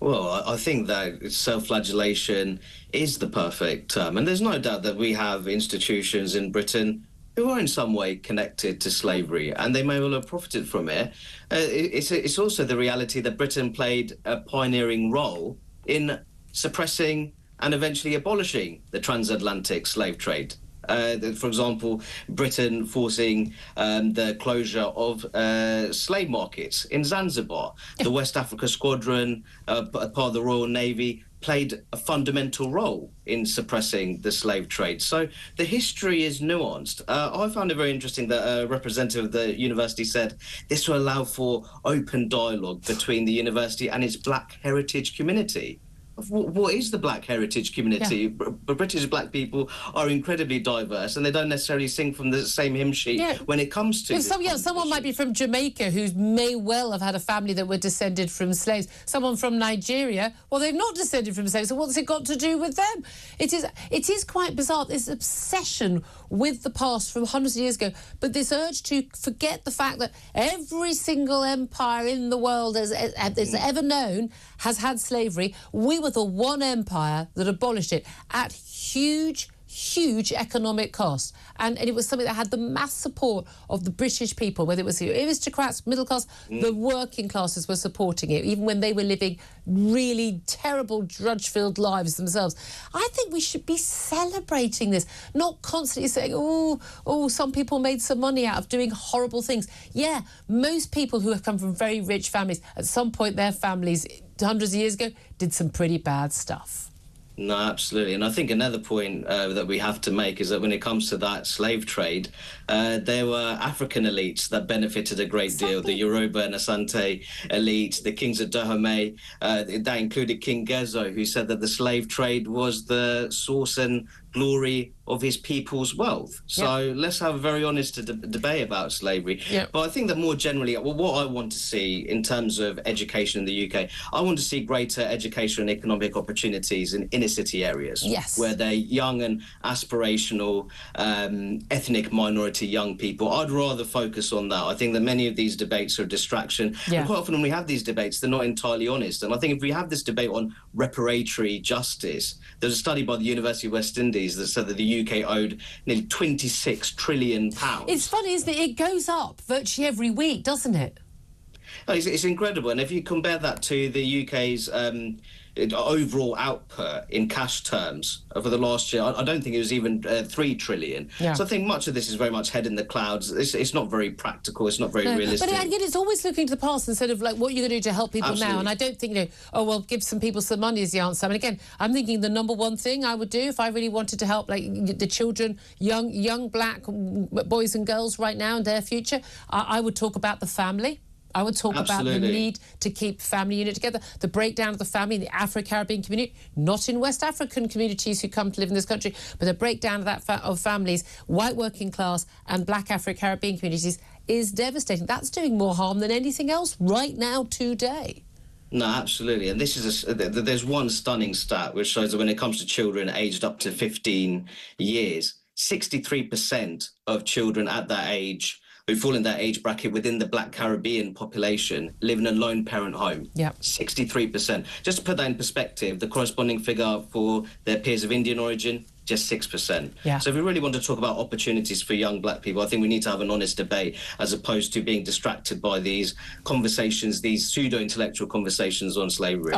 Well, I think that self-flagellation is the perfect term. And there's no doubt that we have institutions in Britain who are in some way connected to slavery, and they may well have profited from it. It's also the reality that Britain played a pioneering role in suppressing and eventually abolishing the transatlantic slave trade. For example, Britain forcing the closure of slave markets in Zanzibar. The West Africa Squadron, part of the Royal Navy, played a fundamental role in suppressing the slave trade. So the history is nuanced. I found it very interesting that a representative of the university said this will allow for open dialogue between the university and its Black heritage community. What is the Black heritage community? Yeah. British Black people are incredibly diverse, and they don't necessarily sing from the same hymn sheet when it comes to someone might be from Jamaica who may well have had a family that were descended from slaves. Someone from Nigeria, well, they've not descended from slaves, so what's it got to do with them? It is quite bizarre, this obsession with the past from hundreds of years ago, but this urge to forget the fact that every single empire in the world that's ever known has had slavery. We were the one empire that abolished it at huge economic cost. And it was something that had the mass support of the British people, whether it was the aristocrats, middle class, the working classes were supporting it, even when they were living really terrible, drudge-filled lives themselves. I think we should be celebrating this, not constantly saying, oh, some people made some money out of doing horrible things. Yeah, most people who have come from very rich families, at some point their families, hundreds of years ago, did some pretty bad stuff. No, absolutely. And I think another point that we have to make is that when it comes to that slave trade, there were African elites that benefited a great deal. The Yoruba and Asante elite, the kings of Dahomey, that included King Gezo, who said that the slave trade was the source and glory of his people's wealth. So let's have a very honest debate about slavery. But I think that more generally, what I want to see in terms of education in the UK, I want to see greater education and economic opportunities in inner city areas where they're young and aspirational, ethnic minority young people. I'd rather focus on that. I think that many of these debates are a distraction. And quite often when we have these debates, they're not entirely honest. And I think if we have this debate on reparatory justice, there's a study by the University of West Indies that said that the UK owed nearly £26 trillion. It's funny, isn't it? It goes up virtually every week, doesn't it? It's incredible. And if you compare that to the UK's overall output in cash terms over the last year, I don't think it was even 3 trillion. So I think much of this is very much head in the clouds. It's not very practical. It's not very realistic. But again, it's always looking to the past instead of like what you're going to do to help people now. And I don't think, oh, well, give some people some money is the answer. I mean, again, I'm thinking the number one thing I would do if I really wanted to help like the children, young black boys and girls right now and their future, I would talk about the family. I would talk about the need to keep family unit together, the breakdown of the family in the Afro-Caribbean community, not in West African communities who come to live in this country, but the breakdown of that of families, white working class and black Afro-Caribbean communities is devastating. That's doing more harm than anything else right now today. No, absolutely. And this is there's one stunning stat which shows that when it comes to children aged up to 15 years, 63% of children at that age who fall in that age bracket within the Black Caribbean population live in a lone parent home. 63%. Just to put that in perspective, the corresponding figure for their peers of Indian origin, just 6%. So if we really want to talk about opportunities for young black people, I think we need to have an honest debate as opposed to being distracted by these conversations, these pseudo-intellectual conversations on slavery.